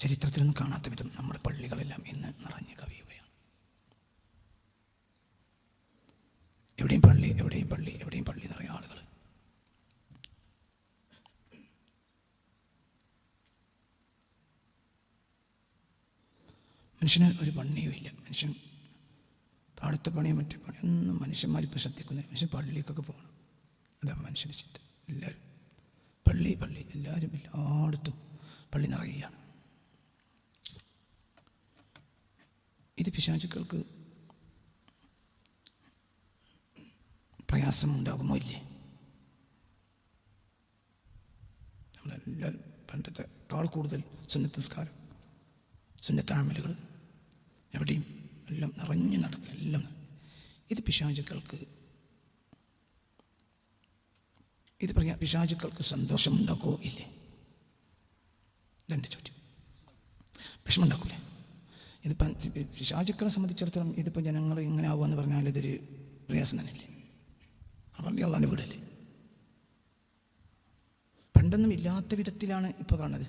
ചരിത്രത്തിലൊന്നും കാണാത്ത വിധം നമ്മുടെ പള്ളികളെല്ലാം ഇന്ന് നിറഞ്ഞു കവിയുകയാണ്. എവിടെയും പള്ളി, എവിടെയും പള്ളി, എവിടെയും പള്ളി നിറയെ ആളുകൾ. മനുഷ്യന് ഒരു പണിയുമില്ല. മനുഷ്യൻ പാടത്തെ പണിയോ മറ്റു പണിയൊന്നും മനുഷ്യന്മാരിപ്പോൾ ശ്രദ്ധിക്കുന്നില്ല. മനുഷ്യൻ പള്ളിക്കൊക്കെ പോകണം. അതാണ് മനുഷ്യൻ്റെ ചിന്ത. എല്ലാവരും പള്ളി പള്ളി, എല്ലാവരും എല്ലായിടത്തും പള്ളി നിറയുകയാണ്. ഇത് പിശാചുക്കൾക്ക് പ്രയാസമുണ്ടാകുമോ ഇല്ലേ? നമ്മളെല്ലാവരും പണ്ടത്തെക്കാൾ കൂടുതൽ സുന്നത്ത് നിസ്കാരം, സുന്നത്ത് അമലുകൾ എവിടെയും എല്ലാം നിറഞ്ഞു നടക്കുക, എല്ലാം. ഇത് പിശാചുക്കൾക്ക് സന്തോഷമുണ്ടാക്കുമോ ഇല്ലേ? ഇതെൻ്റെ ചോദ്യം. വിഷമമുണ്ടാക്കൂലേ? ഇതിപ്പം പിശാചുക്കളെ സംബന്ധിച്ചിടത്തോളം ഇതിപ്പോൾ ജനങ്ങൾ ഇങ്ങനെ ആവുകയെന്ന് പറഞ്ഞാൽ ഇതൊരു പ്രയാസം തന്നെയല്ലേ? പള്ളിയുള്ള വീടല്ലേ? പണ്ടൊന്നും ഇല്ലാത്ത വിധത്തിലാണ് ഇപ്പോൾ കാണുന്നത്.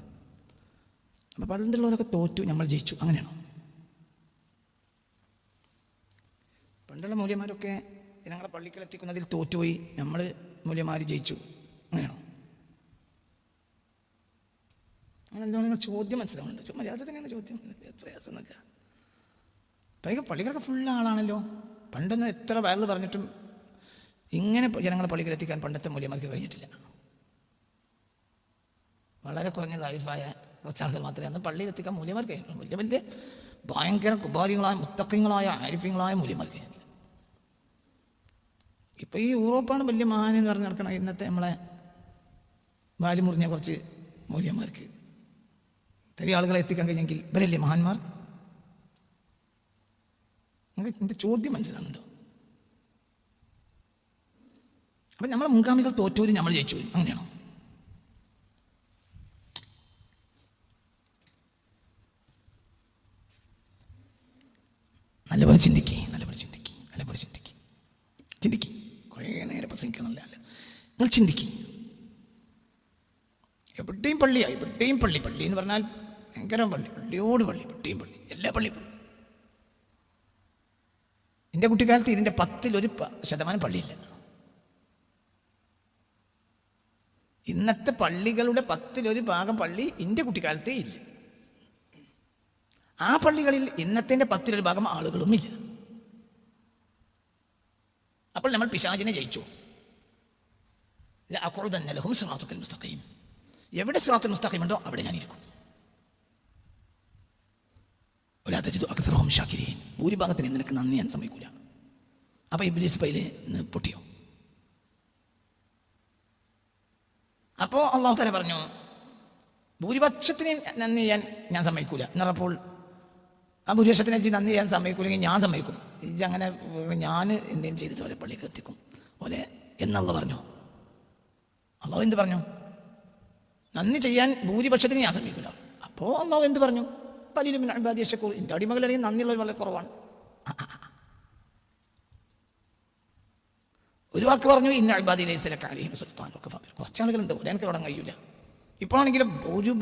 അപ്പോൾ പണ്ടുള്ളവരൊക്കെ തോറ്റു, നമ്മൾ ജയിച്ചു, അങ്ങനെയാണോ? പണ്ടുള്ള മൂല്യന്മാരൊക്കെ ജനങ്ങളെ പള്ളിക്കലെത്തിക്കുന്നതിൽ തോറ്റുപോയി, നമ്മൾ മൂല്യന്മാർ ജയിച്ചു, അങ്ങനെയാണോ? അങ്ങനെ ചോദ്യം മനസ്സിലാവുന്നുണ്ട്. മര്യാദ തന്നെയാണ് ചോദ്യം, പ്രയാസമൊന്നുമില്ല. പള്ളികളൊക്കെ ഫുൾ ആളാണല്ലോ. പണ്ടൊന്നും എത്ര വയല് പറഞ്ഞിട്ടും ഇങ്ങനെ ജനങ്ങളെ പള്ളിക്കലെത്തിക്കാൻ പണ്ടത്തെ മൂല്യന്മാർക്ക് കഴിഞ്ഞിട്ടില്ല. വളരെ കുറഞ്ഞ ലൈഫായ കുറച്ചാളുകൾ മാത്രമേ അന്ന് പള്ളിയിലെത്തിക്കാൻ മൂല്യന്മാർ കഴിഞ്ഞിട്ടുള്ളൂ. വലിയ വലിയ ഭയങ്കര കുബാരികളായ മുത്തക്കിങ്ങളായ ആരിഫ്യങ്ങളായ മൂല്യന്മാർ കഴിഞ്ഞിട്ടില്ല. ഇപ്പോൾ ഈ യൂറോപ്പാണ് വലിയ മഹാനെന്ന് പറഞ്ഞ് നടക്കണം. ഇന്നത്തെ നമ്മളെ വാലി മുറിഞ്ഞ കുറച്ച് മൂല്യന്മാർക്ക് ചെറിയ ആളുകളെ എത്തിക്കാൻ കഴിഞ്ഞെങ്കിൽ ഇവരല്ലേ മഹാന്മാർ? നിങ്ങൾക്ക് എൻ്റെ ചോദ്യം മനസ്സിലാകുന്നുണ്ടോ? അപ്പം നമ്മളെ മുൻഗാമികൾ തോറ്റോരും നമ്മൾ ജയിച്ചോരും, അങ്ങനെയാണോ? നല്ലപോലെ ചിന്തിക്കുക. കുറേ നേരെ പ്രസംഗിക്കുന്നില്ല, നിങ്ങൾ ചിന്തിക്കുക. എവിടെയും പള്ളിയായി, എവിടെയും പള്ളി. പള്ളി എന്ന് പറഞ്ഞാൽ ഭയങ്കര പള്ളി, പള്ളിയോട് പള്ളി, എവിടെയും പള്ളി, എല്ലാ പള്ളിയും പള്ളി. എൻ്റെ കുട്ടിക്കാലത്ത് ഇതിൻ്റെ 10% പള്ളിയില്ല. ഇന്നത്തെ പള്ളികളുടെ 10% പള്ളി എൻ്റെ കുട്ടിക്കാലത്തേ ഇല്ല. ആ പള്ളികളിൽ ഇന്നത്തെ 10% ആളുകളും ഇല്ല. അപ്പോൾ നമ്മൾ പിശാചിനെ ജയിച്ചു. ലഅഖുദന്നലഹും സിറാത്തുൽ മുസ്തഖീം. എവിടെ സിറാത്തുൽ മുസ്തഖീം ഉണ്ടോ അവിടെ ഞാനിരിക്കും. വലാ തജിദു അക്സറഹും ശാകിരീൻ. ഭൂരിഭാഗത്തിന് നിനക്ക് നന്ദി ഞാൻ സമ്മതിക്കൂല. അപ്പോൾ ഇബ്ലീസ് പൈലെ പൊട്ടിയോ? അപ്പോൾ അള്ളാഹു തആല പറഞ്ഞു, ഭൂരിപക്ഷത്തിന് നന്ദി ഞാൻ സമ്മതിക്കൂല എന്നപ്പോൾ ആ ഭൂരിപക്ഷത്തിനെ നന്ദി ചെയ്യാൻ സമ്മതിക്കൂലെങ്കിൽ ഞാൻ സമ്മതിക്കും. ഇതങ്ങനെ ഞാൻ എന്തെങ്കിലും ചെയ്തിട്ട് ഓരോ പള്ളിക്ക് എത്തിക്കും പോലെ എന്നുള്ള പറഞ്ഞു. അള്ളാഹു എന്ത് പറഞ്ഞു? നന്ദി ചെയ്യാൻ ഭൂരിപക്ഷത്തിന് ഞാൻ സമ്മതിക്കില്ല. അപ്പോൾ അള്ളാഹു എന്ത് പറഞ്ഞു? ഖലീലുൻ മിൻ ഇബാദിയ ശക്കൂർ. എൻ്റെ അടിമകളെയും നന്ദിയുള്ളവർ വളരെ കുറവാണ്. ഒരു വാക്ക് പറഞ്ഞു, ഇന്ന ഇബാദി ലൈസ ലക അലൈഹിം സുൽത്താൻ. കുറച്ച് ആളുകളുണ്ട്, എനിക്ക് തുടങ്ങാൻ കഴിയില്ല. ഇപ്പോഴാണെങ്കിലും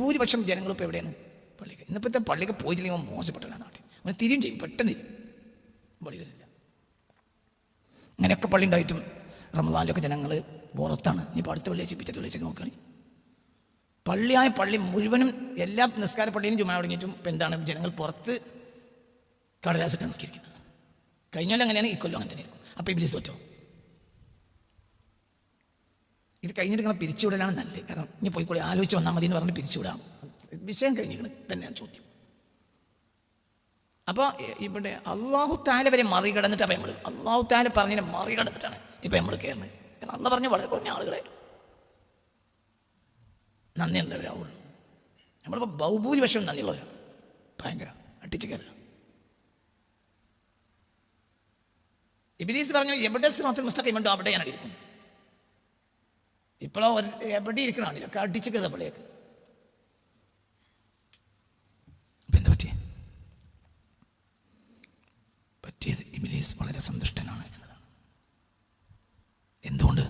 ഭൂരിപക്ഷം ജനങ്ങളിപ്പോൾ എവിടെയാണ്? പള്ളിക്ക്. ഇന്നിപ്പോഴത്തെ പള്ളിക്ക് പോയിട്ടില്ലെങ്കിൽ മോശപ്പെട്ടല്ല നാട്ടിൽ. അവന് തിരിയും ചെയ്യും, പെട്ടെന്ന് തിരിയും. പള്ളികളില്ല. അങ്ങനെയൊക്കെ പള്ളി ഉണ്ടായിട്ടും റമദാനിലൊക്കെ ജനങ്ങൾ പുറത്താണ്. ഇനിയിപ്പോൾ അടുത്ത വെള്ളിയാഴ്ച പിറ്റത്തെ വെള്ളിയാഴ്ച നോക്കുകയാണെങ്കിൽ പള്ളിയായ പള്ളി മുഴുവനും എല്ലാ നിസ്കാര പള്ളിയിലും ജുമാ തുടങ്ങിയിട്ടും ഇപ്പം എന്താണ് ജനങ്ങൾ പുറത്ത് കടലാസൊക്കെ നിസ്കരിക്കുന്നത്. കഴിഞ്ഞാലും അങ്ങനെയാണ്, ഇക്കൊല്ലം അങ്ങനെ തന്നെ ആയിരിക്കും. അപ്പോൾ ഇബ്ലീസ് തോറ്റോ? ഇത് കഴിഞ്ഞിട്ട് നിങ്ങൾ പിരിച്ചുവിടലാണ് നല്ലത്. കാരണം ഇനി പോയിക്കൂടെ ആലോചിച്ച് വന്നാൽ മതി എന്ന് പറഞ്ഞിട്ട് പിരിച്ചുവിടാം. വിഷയം കഴിഞ്ഞിരിക്കണം തന്നെയാണ് ചോദ്യം. അപ്പോൾ ഇവിടെ അള്ളാഹു തആല വരെ മറികടന്നിട്ട് അപ്പം നമ്മൾ അള്ളാഹു തആല പറഞ്ഞതിനെ മറികടന്നിട്ടാണ് ഇപ്പം നമ്മൾ കയറുന്നത്. കാരണം അള്ളാഹ് പറഞ്ഞ വളരെ കുറഞ്ഞ ആളുകളെ നന്ദി ഉള്ളവരാവുള്ളൂ. നമ്മളിപ്പോൾ ബഹുഭൂരിപക്ഷം നന്ദിയുള്ളവരാണ്. ഭയങ്കര അട്ടിച്ച് കയറുക. ഇബ്ലീസ് പറഞ്ഞു, എവിടെ സിറാത്തുൽ മുസ്തഖീം ഉണ്ടോ അവിടെ ഞാൻ അടിയിരിക്കും. ഇപ്പോഴോ എവിടെ ഇരിക്കണമാണില്ല, ഒക്കെ അടിച്ച് കയറുക പള്ളിയൊക്കെ. ഇപ്പം എന്താ പറ്റിയത്? ഇബ്ലീസ് വളരെ സന്തുഷ്ടനാണ് എന്നതാണ്. എന്തുകൊണ്ട്?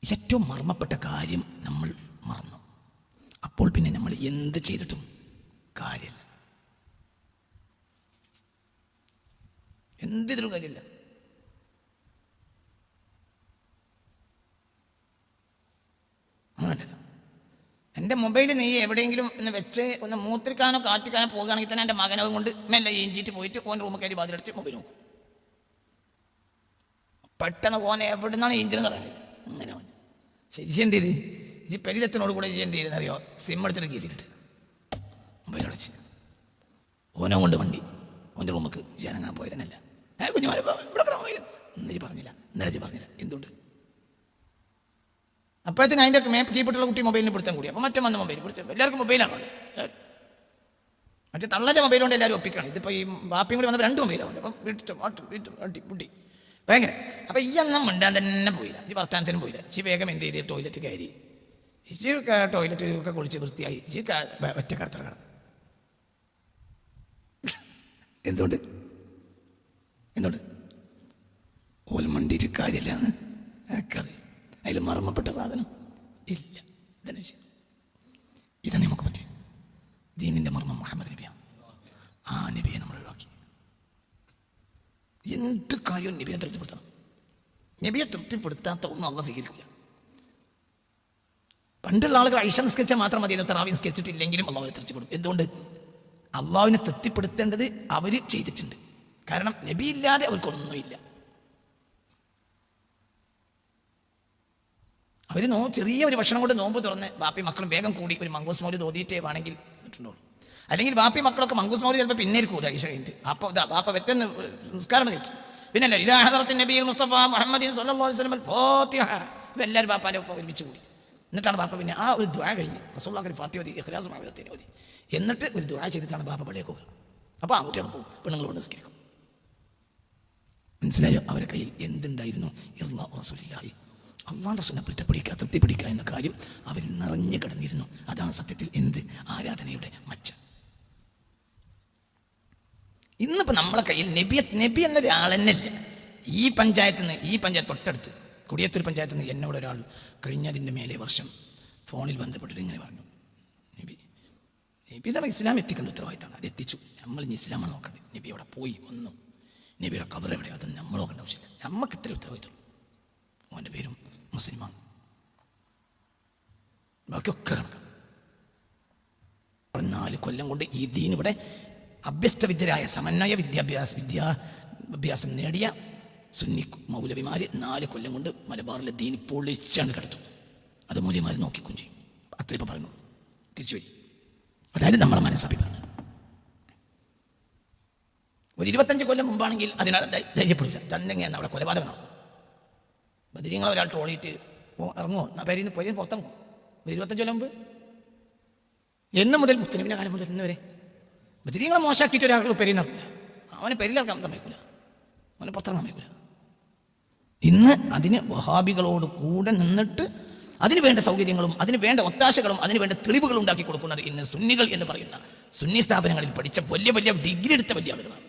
ഏറ്റവും മർമ്മപ്പെട്ട കാര്യം നമ്മൾ മറന്നു. അപ്പോൾ പിന്നെ നമ്മൾ എന്ത് ചെയ്തിട്ടും കാര്യമില്ല, എന്തിനും കാര്യമില്ല. അങ്ങനെയല്ല, എൻ്റെ മൊബൈൽ നീ എവിടെയെങ്കിലും ഒന്ന് വെച്ച് ഒന്ന് മൂത്രിക്കാനോ കാറ്റിക്കാനോ പോകുകയാണെങ്കിൽ തന്നെ എൻ്റെ മകനോ കൊണ്ട് മെല്ലെ എഞ്ചിട്ട് പോയിട്ട് ഓൻ റൂമിൽ കയറി വാതിലടിച്ച് മൊബൈൽ നോക്കും. പെട്ടെന്ന് ഓനെ എവിടെ നിന്നാണ് എഞ്ചിന് കളയാൻ. അങ്ങനെ ഓൻ ശരി എന്ത് ചെയ്ത് ഈ പെരിതത്തിനോട് കൂടെ എന്ത് ചെയ്തെന്നറിയോ, സിം എടുത്തിട്ട് കീസിട്ട് മൊബൈൽ അടച്ച് ഓനെ കൊണ്ട് വണ്ടി ഓൻ്റെ റൂമിക്ക് ജനങ്ങാൻ പോയതനല്ല. കുഞ്ഞുമാരെ ഇന്നലെ പറഞ്ഞില്ല, എന്തുകൊണ്ട്? അപ്പോഴത്തേന് അതിൻ്റെ മേപ്പ് കീപ്പിട്ടുള്ള കുട്ടി മൊബൈലിന് പിടുത്തം കൂടി. അപ്പോൾ മറ്റേ വന്ന മൊബൈൽ പിടുത്തം, എല്ലാവർക്കും മൊബൈലാണ്. മറ്റേ തള്ളൻ്റെ മൊബൈൽ കൊണ്ട് എല്ലാവരും ഒപ്പിക്കണം. ഇതിപ്പോൾ ഈ ബാപ്പിയും കൂടി വന്നപ്പോൾ 2 മൊബൈലാണ്. അപ്പം വീട്ടിൽ കുട്ടി ഭയങ്കര. അപ്പം ഈ എണ്ണം മിണ്ടാൻ തന്നെ പോയില്ല, ഈ വർത്താനത്തിനും പോയില്ല. ഈ വേഗം എന്ത് ചെയ്ത് ടോയ്ലറ്റ് കയറി, ഇച്ചി ടോയ്ലറ്റ് ഒക്കെ കുളിച്ച് വൃത്തിയായി ഇച്ചി ഒറ്റ കടത്തറ കിടന്ന്. എന്തുകൊണ്ട് ഓൽ മണ്ടിയിട്ട് കാര്യമില്ലാന്ന് എനിക്കറിയാം. അതിൽ മർമ്മപ്പെട്ട സാധനം ഇല്ല. ഇതാണ് വിഷയം. ഇതാണ് നമുക്ക് പറ്റിയ ദീനിൻ്റെ മർമ്മം. മുഹമ്മദ് നബിയാണ്. ആ നബിയെ നമ്മൾ ഒഴിവാക്കി. എന്ത് കാര്യവും നബിയെ തൃപ്തിപ്പെടുത്തണം. നബിയെ തൃപ്തിപ്പെടുത്താത്ത ഒന്നും അള്ളാഹ് സ്വീകരിക്കില്ല. പണ്ടുള്ള ആളുകൾ ഐഷ നിസ്കരിച്ചാൽ മാത്രം മതി, തറാവി നിസ്കരിച്ചിട്ടില്ലെങ്കിലും അള്ളാഹുവിനെ തൃപ്തിപ്പെടും. എന്തുകൊണ്ട്? അള്ളാഹുവിനെ തൃപ്തിപ്പെടുത്തേണ്ടത് അവർ ചെയ്തിട്ടുണ്ട്. കാരണം നബി ഇല്ലാതെ അവർക്കൊന്നുമില്ല. അവർ ചെറിയ ഒരു ഭക്ഷണം കൊണ്ട് നോമ്പ് തുറന്ന് ബാപ്പി മക്കളും വേഗം കൂടി ഒരു മങ്കൂസ് മൗലിദ് ഓതിയിട്ടേ വേണമെങ്കിൽ എന്നിട്ടുണ്ടോ. അല്ലെങ്കിൽ ബാപ്പി മക്കളൊക്കെ മങ്കൂസ് മൗലിദ് ചിലപ്പോൾ പിന്നെ ഇരിക്കും ഐഷ കഴിഞ്ഞിട്ട്. അപ്പോൾ ബാപ്പ വെറ്റെന്ന് നിസ്കാരം കഴിച്ചു. പിന്നല്ല ഇലാ ഹദറത്തിൻ നബിയിൽ മുസ്തഫ മുഹമ്മദ് സല്ലല്ലാഹു അലൈഹി വസല്ലം ഫാത്തിഹ. ഇവരെല്ലാവരും ബാപ്പാൻ്റെ ഒപ്പം ഒരുമിച്ച് കൂടി. എന്നിട്ടാണ് ബാപ്പ പിന്നെ ആ ഒരു ദുആ കഴിഞ്ഞ് റസൂലുള്ളാഹിക്ക് ഫാത്തിഹ ഓതി, ഇഖ്ലാസ് മഅവദത്തിനെ ഓതി, എന്നിട്ട് ഒരു ദുആ ചെയ്തിട്ടാണ് ബാപ്പ പള്ളിയിലേക്ക് പോകുക. അപ്പോൾ ആൺകുട്ടികൾ പോകും, പെണ്ണുങ്ങളോട് നിസ്കരിക്കും. മനസ്സിലായോ? അവരുടെ കയ്യിൽ എന്തുണ്ടായിരുന്നു? ഇർളാഉ റസൂലില്ലാഹി, അള്ളാഹുവിൻ്റെ റസൂലിനെ തൃപ്തിപ്പിടിക്കുക എന്ന കാര്യം അവരിൽ നിറഞ്ഞു കിടന്നിരുന്നു. അതാണ് സത്യത്തിൽ എന്ത് ആരാധനയുടെ മച്ച. ഇന്നിപ്പോൾ നമ്മളെ കയ്യിൽ നബി എന്നൊരാൾ തന്നെ ഇല്ല. ഈ പഞ്ചായത്ത് തൊട്ടടുത്ത് കൊടിയത്തൂർ പഞ്ചായത്തിൽ നിന്ന് എന്നോടൊരാൾ കഴിഞ്ഞതിൻ്റെ മേലെ വർഷം ഫോണിൽ ബന്ധപ്പെട്ടിട്ട് ഇങ്ങനെ പറഞ്ഞു, നബി നമ്മൾ ഇസ്ലാം എത്തിക്കേണ്ട ഉത്തരവാദിത്തമാണ്, അത് എത്തിച്ചു. നമ്മൾ ഇനി ഇസ്ലാമാണ് നോക്കേണ്ടത്. നബി അവിടെ പോയി വന്നു, നബിയുടെ ഖബർ എവിടെ, അത് നമ്മൾ നോക്കേണ്ട ആവശ്യമില്ല. നമുക്ക് ഇത്ര ഉത്തരവാദിത്തമുള്ളൂ. അവൻ്റെ പേരും മുസ്ലിമാണ്, ബാക്കിയൊക്കെ കണക്കാണ്. 4 കൊല്ലം കൊണ്ട് ഈ ദീൻ ഇവിടെ അഭ്യസ്തവിദ്യരായ സമന്വയ വിദ്യാഭ്യാസം നേടിയ സുന്നി മൗലവിമാർ 4 കൊല്ലം കൊണ്ട് മലബാറിലെ ദീൻ പൊളിച്ചാണ് കിടത്തും. അത് മൗലവിമാർ നോക്കിക്കും ചെയ്യും. അത്ര ഇപ്പോൾ പറയുന്നുള്ളൂ. തിരിച്ചു വരും. അതായത് നമ്മളെ മനസ്സഭി പറഞ്ഞു. ഒരു 25 കൊല്ലം മുമ്പാണെങ്കിൽ അതിനാൾ ധൈര്യപ്പെടില്ല. തന്നെങ്ങനെയാണ് അവിടെ കൊലപാതകം നടക്കും. ബദരീങ്ങളെ ഒരാൾ ട്രോളിയിട്ട് ഇറങ്ങുമോ, പേരിന്ന് പുറത്തിറങ്ങുമോ? ഒരു 25 കൊല്ലം മുമ്പ് എന്ന് മുതൽ മുസ്ലിമിൻ്റെ കാലം മുതൽ ഇന്ന് വരെ ബദരീങ്ങളെ മോശമാക്കിയിട്ട് ഒരാൾ പെരിയിൽ നടക്കില്ല. അവനെ പെരിയിലിറക്കാൻ സമ്മതിക്കില്ല, അവനെ പുറത്തിറങ്ങാൻ സമ്മതിക്കില്ല. ഇന്ന് അതിന് വഹാബികളോട് കൂടെ നിന്നിട്ട് അതിന് വേണ്ട സൗകര്യങ്ങളും അതിന് വേണ്ട ഒത്താശകളും അതിന് വേണ്ട തെളിവുകളും ഉണ്ടാക്കി കൊടുക്കുന്നത് ഇന്ന് സുന്നികൾ എന്ന് പറയുന്ന സുന്നി സ്ഥാപനങ്ങളിൽ പഠിച്ച വലിയ വലിയ ഡിഗ്രി എടുത്ത വലിയ ആളുകളാണ്.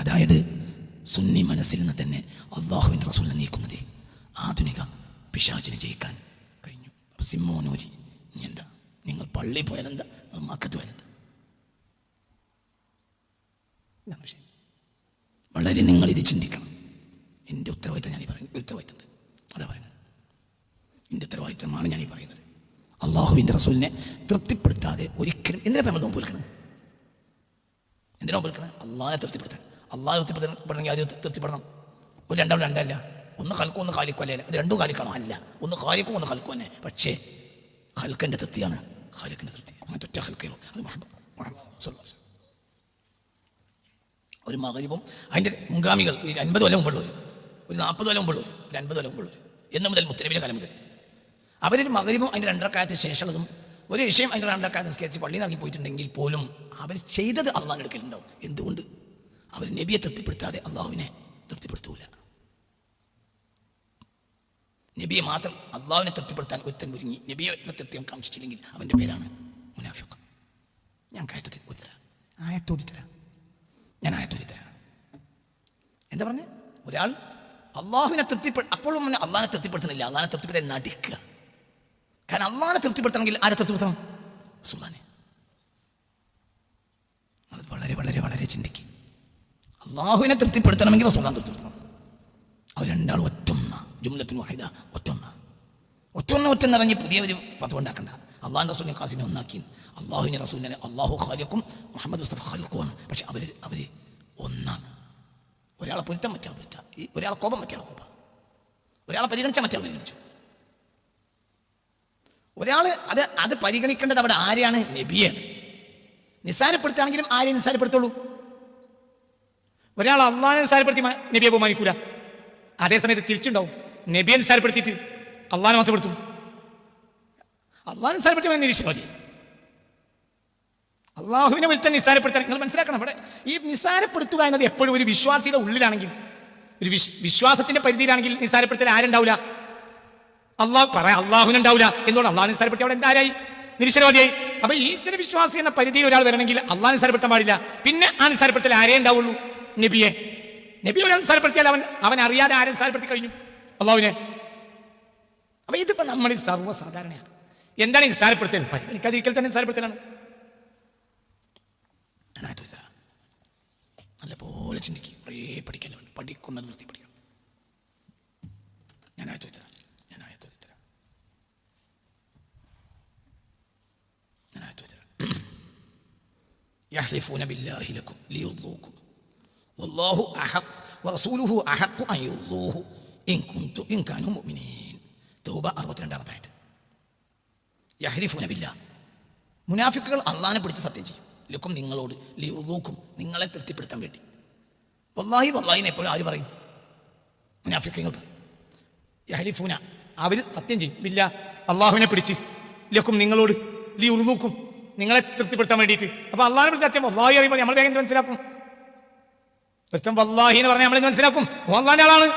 അതായത് സുന്നി മനസ്സിൽ നിന്ന് തന്നെ അള്ളാഹുവിൻ്റെ റസൂലിനെ നീക്കുന്നതിൽ ആധുനിക പിശാചിനെ ജയിക്കാൻ കഴിഞ്ഞു. അപ്പോൾ സിമ്മോനൂരി ഇനി എന്താ, നിങ്ങൾ പള്ളി പോയാലെന്താ, മക്കത്ത് പോയാലെന്താ? വളരെ നിങ്ങൾ ഇത് ചിന്തിക്കണം. എൻ്റെ ഉത്തരവാദിത്തം ഞാൻ ഈ പറയുന്നത്, ഉത്തരവാദിത്തമുണ്ട്, അതാ പറയുന്നത്. എൻ്റെ ഉത്തരവാദിത്തമാണ് ഞാൻ ഈ പറയുന്നത്. അള്ളാഹുവിൻ്റെ റസൂലിനെ തൃപ്തിപ്പെടുത്താതെ ഒരിക്കലും എന്തിനാ നമ്മൾ നോമ്പ് വിൽക്കുന്നത്? എന്തിനാ നോമ്പ് വിൽക്കുന്നത്? അള്ളാഹിനെ തൃപ്തിപ്പെടുത്താൻ. അള്ളാഹ് തൃപ്തിപ്പെടണമെങ്കിൽ ആരും തൃപ്തിപ്പെടണം. ഒരു രണ്ടല്ല, ഒന്ന് ഖൽക്കും ഒന്ന് ഖാലിക്കും അല്ലേ? അത് 2 ഖാലിക്കാണോ? അല്ല, ഒന്ന് ഖാലിക്കും ഒന്ന് ഖൽക്കും തന്നെ. പക്ഷേ ഖൽക്കിൻ്റെ തൃപ്തിയാണ് ഖാലിക്കിൻ്റെ തൃപ്തി. അങ്ങനത്തെ ഒറ്റ ഖൽക്കല്ലോ, അത് മുഹമ്മദ് സ്വല്ലല്ലാഹു അലൈഹി വസല്ലം. ഒരു മഗ്‌രിബും അതിൻ്റെ മുൻഗാമികൾ 50 കൊല്ലം മുമ്പുള്ളവർ, ഒരു 40 കൊല്ലം മുമ്പുള്ളവർ, ഒരു 50 കൊല്ലം മുമ്പുള്ളവർ, എന്ന് മുതൽ മുത്തനബിയുടെ കാലം മുതൽ അവരൊരു മഗ്‌രിബും അതിൻ്റെ 2 റക്അത്ത് ശേഷമുള്ളതും ഒരു വിഷയം അതിൻ്റെ 2 റക്അത്ത് നിസ്കരിച്ച് പള്ളിയിൽ നിന്ന് ഇറങ്ങി പോയിട്ടുണ്ടെങ്കിൽ പോലും അവർ ചെയ്തത് അള്ളാഹിൻ്റെ അടുക്കലുണ്ടാവും. എന്തുകൊണ്ട്? അവർ നബിയെ തൃപ്തിപ്പെടുത്താതെ അള്ളാഹുവിനെ തൃപ്തിപ്പെടുത്തൂല. നബിയെ മാത്രം അള്ളാഹുവിനെ തൃപ്തിപ്പെടുത്താൻ ഒരുത്തൻ ഒരുങ്ങി നബിയെ തൃപ്തിയും കാണിച്ചിട്ടില്ലെങ്കിൽ അവൻ്റെ പേരാണ് മുനാഫിഖ്. ഞാൻ ആയത്തോടി തരാം. എന്താ പറഞ്ഞേ? ഒരാൾ അള്ളാഹുവിനെ അപ്പോഴും അള്ളാഹിനെ തൃപ്തിപ്പെടുത്തുന്നില്ല, അള്ളാഹിനെ തൃപ്തിപ്പെടുത്താൻ നടിക്കുക. കാരണം അള്ളാഹിനെ തൃപ്തിപ്പെടുത്തണമെങ്കിൽ ആരെ തൃപ്തിപ്പെടുത്തണം? റസൂലുള്ളാഹിനെ. അത് വളരെ വളരെ വളരെ ചിന്തിക്കും. അള്ളാഹുവിനെ തൃപ്തിപ്പെടുത്തണമെങ്കിൽ റസൂലുള്ളാഹിനെ തൃപ്തിപ്പെടുത്തണം. അവർ രണ്ടാളും ഒറ്റൊന്ന, ജുംലത്തുൻ വാഹിദ, ഒറ്റൊന്ന് ഇറങ്ങി പുതിയ ഒരു ഫത്വ ഉണ്ടാക്കണ്ട. അള്ളാഹു റസൂലിനെ ഖാസിനെ ഒന്നാക്കി, അള്ളാഹുവിനെ റസൂലിനെ അള്ളാഹു ഖാലിഖും മുഹമ്മദ് മുസ്തഫ ഖാലിഖുമാണ്. പക്ഷെ അവർ ഒന്നാണ്. ഒരാളെ പൊരുത്തം മറ്റേ പൊരുത്തം, ഒരാളെ കോപം മറ്റേ കോപം, ഒരാളെ പരിഗണിച്ച മറ്റേ പരിഗണിച്ചു. ഒരാൾ അത് പരിഗണിക്കേണ്ടത് അവിടെ ആരെയാണ്? നബിയാണ്. നിസ്സാരപ്പെടുത്തുകയാണെങ്കിലും ആരെ നിസ്സാരപ്പെടുത്തുള്ളൂ? ഒരാൾ അള്ളാഹിനെ നിസ്സാരപ്പെടുത്തി നബിയെ ബഹുമാനിക്കൂല. അതേസമയത്ത് തിരിച്ചുണ്ടാവും, നബിയെ നിസ്സാരപ്പെടുത്തിയിട്ട് അള്ളാഹിനെ മാത്രപ്പെടുത്തും. അള്ളാഹിനെ നിസ്സാരപ്പെടുത്തി നിരീക്ഷണം മതി. അള്ളാഹുവിനെ വിളിച്ച നിസ്സാരപ്പെടുത്താൻ നിങ്ങൾ മനസ്സിലാക്കണം. അവിടെ ഈ നിസ്സാരപ്പെടുത്തുക എന്നത് എപ്പോഴും ഒരു വിശ്വാസിയുടെ ഉള്ളിലാണെങ്കിൽ, ഒരു വിശ്വാസത്തിന്റെ പരിധിയിലാണെങ്കിൽ നിസ്സാരപ്പെടുത്തൽ ആരുണ്ടാവില്ല? അള്ളാഹുവിനുണ്ടാവില്ല. എന്തുകൊണ്ട്? അള്ളാഹു നിസ്സാരപ്പെടുത്തി അവിടെ എന്താരായി? നിരീശ്വരവാദിയായി. അപ്പൊ ഈ ചില വിശ്വാസി എന്ന പരിധിയിൽ ഒരാൾ വരണമെങ്കിൽ അള്ളാഹു നിസ്സാരപ്പെടുത്താൻ പാടില്ല. പിന്നെ ആ നിസ്സാരപ്പെടുത്തൽ ആരേ ഉണ്ടാവുള്ളൂ? നബിയെ. നബി ഒരാൾ നിസ്സാരപ്പെടുത്തിയാൽ അവൻ അറിയാതെ ആരെ നിസ്സാരപ്പെടുത്തി കഴിഞ്ഞു? അള്ളാഹുവിനെ. അപ്പൊ ഇതിപ്പോ നമ്മൾ സർവ്വസാധാരണയാണ്. എന്താണ് ഈ നിസ്സാരപ്പെടുത്തൽ? പരിഗണിക്കാതിരിക്കൽ തന്നെ നിസ്സാരപ്പെടുത്തലാണ്. നല്ലപോലെ ചിന്തിക്കും. കുറേ പഠിക്കാൻ പഠിക്കുന്നത് വൃത്തി പഠിക്കണം. ഞാൻ ആയത്തോത്തരാം. يحلفون بالله لكم ليرضوكم والله أحق ورسوله أحق أن يرضوه إن كانوا مؤمنين. തൗബ 62. യഹ്ലിഫൂന ബില്ലാഹ്, മുനാഫിക്കുകൾ അള്ളാഹിനെ പിടിച്ച് സത്യം ചെയ്യും. ലക്കും, നിങ്ങളോട്, ലിയുർദൂക്കും, നിങ്ങളെ തൃപ്തിപ്പെടുത്താൻ വേണ്ടി. വല്ലാഹി വല്ലാഹിനെ എപ്പോഴും ആര് പറയും? മുനാഫിക്കുകൾ. യഹ്ലിഫൂന, അവർ സത്യം ചെയ്യും. ബില്ലാഹ്, അള്ളാഹുവിനെ പിടിച്ച്, ലക്കും, നിങ്ങളോട്, ലിയുർദൂക്കും, നിങ്ങളെ തൃപ്തിപ്പെടുത്താൻ വേണ്ടിയിട്ട്. അപ്പൊ അള്ളാഹിനെ പിടിച്ച് സത്യം വല്ലാഹി അറിയുമ്പോൾ നമ്മൾ വേഗം മനസ്സിലാക്കും. പ്രത്യേകം വല്ലാഹി എന്ന് പറഞ്ഞാൽ നമ്മൾ മനസ്സിലാക്കും അള്ളാഹിന്റെ ആളാണ്.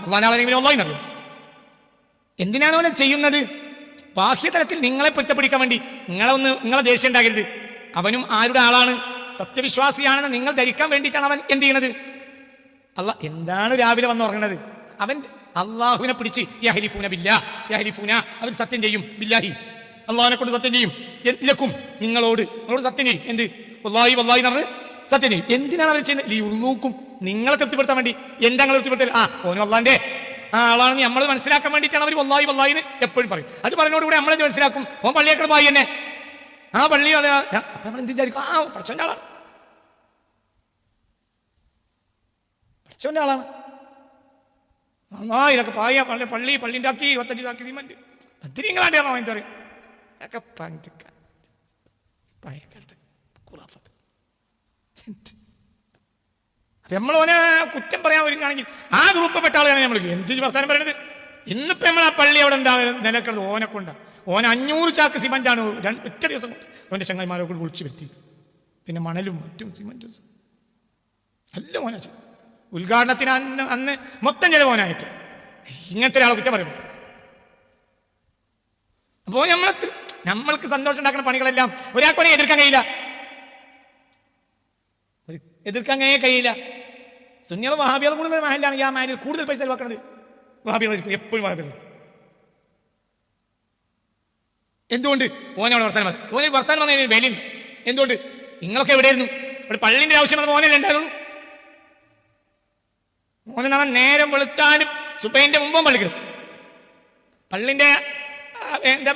അള്ളാഹിന്റെ ആളാണെങ്കിൽ വല്ലാഹി എന്നറിയും. എന്തിനാണ് അവനെ ചെയ്യുന്നത്? ബാഹ്യതലത്തിൽ നിങ്ങളെ പൊരുത്തപ്പിടിക്കാൻ വേണ്ടി. നിങ്ങളെ ദേഷ്യം ഉണ്ടാകരുത്. അവനും ആരുടെ ആളാണ്? സത്യവിശ്വാസിയാണെന്ന് നിങ്ങൾ ധരിക്കാൻ വേണ്ടിയിട്ടാണ് അവൻ എന്ത് ചെയ്യണത്? എന്താണ് രാവിലെ വന്ന് ഉറങ്ങുന്നത്? അവൻ അള്ളാഹുവിനെ പിടിച്ച് യഹ്ലിഫൂന ബില്ലാഹ്, യഹ്ലിഫൂന, അവർ സത്യം ചെയ്യും. ബില്ലാഹി, അള്ളാഹിനെ കൊണ്ട് സത്യം ചെയ്യും. ലക്കും, നിങ്ങളോട് സത്യം ചെയ്യും. എന്ത്? വല്ലാഹി വല്ലാഹി എന്ന് പറഞ്ഞ് സത്യം ചെയ്യും. എന്തിനാണ് അവർ ചെയ്യുന്നത്? ലിയുർദൂക്കും, നിങ്ങളെ തൃപ്തിപ്പെടുത്താൻ വേണ്ടി. എന്താ നിങ്ങൾ തൃപ്തിപ്പെടുത്തൽ? ഓനും അള്ളാന്റെ ആളാണെന്ന് നമ്മൾ മനസ്സിലാക്കാൻ വേണ്ടിയിട്ടാണ് അവർ വല്ലാഹി വല്ലാഹി എന്ന് എപ്പോഴും പറയും. അത് പറഞ്ഞോടുകൂടെ നമ്മളെന്ത് മനസ്സിലാക്കും? ഓൻ പള്ളിയേക്കട പോയി തന്നെ, ആ പള്ളി അപ്പൊ നമ്മൾ എന്ത് വിചാരിക്കും? പഠിച്ചവന്റെ ആളാണ്, പഠിച്ചവന്റെ ആളാണ്. ഇതൊക്കെ പായ പള്ളി ഉണ്ടാക്കി 25 ആക്കി തീമന്റ് ബദ്രീങ്ങളാണ്ട് എന്താ പറയും? ഒക്കെ പഴയക്കാലത്ത് ഖുറാഫത്ത്. അപ്പൊ നമ്മളോനെ കുറ്റം പറയാൻ ഒരുങ്ങാണെങ്കിൽ ആ ഗ്രൂപ്പിൽപ്പെട്ട ആളുകളാണ് നമ്മൾ എന്ത് വർത്താനം പറയണത്? ഇന്നിപ്പോ നമ്മൾ ആ പള്ളി അവിടെ ഉണ്ടാകുന്നത് നിലക്കുന്നത് ഓനെ കൊണ്ടാണ്. ഓന 500 ചാക്ക് സിമന്റാണ് ഒറ്റ ദിവസം ഓൻ്റെ ചങ്ങന്മാരൊക്കെ വിളിച്ചു വരുത്തി. പിന്നെ മണലും മറ്റും സിമന്റും എല്ലാം ഓന ഉദ്ഘാടനത്തിന് അന്ന് മൊത്തം ചില ഓനായിട്ട്. ഇങ്ങനത്തെ ഒരാളെ കുറ്റം പറയുമ്പോൾ അപ്പോൾ നമ്മൾക്ക് സന്തോഷം ഉണ്ടാക്കുന്ന പണികളെല്ലാം ഒരാൾക്കൊനെ എതിർക്കാൻ കഴിയില്ല. സുന്നികളും വഹാബികളും കൂടുതൽ മഹലിലാണെങ്കിൽ ആ മഹലിൽ കൂടുതൽ പൈസ ചെലവാക്കണത് വഹാബികളായിരിക്കും. എപ്പോഴും വഹാബികൾ. എന്തുകൊണ്ട്? ഓനോട് വർത്താനം പറഞ്ഞു. ഓനെ വർത്താനം പറഞ്ഞ വിലയും. എന്തുകൊണ്ട്? നിങ്ങളൊക്കെ എവിടെയായിരുന്നു? ഇവിടെ പള്ളിന്റെ ആവശ്യം വന്ന മോനല്ലേ ഉണ്ടായിരുന്നു. മോനെ നമ്മൾ നേരം വെളുത്താനും സുബൈന്റെ മുമ്പും പള്ളിക്ക് പള്ളിന്റെ എന്താ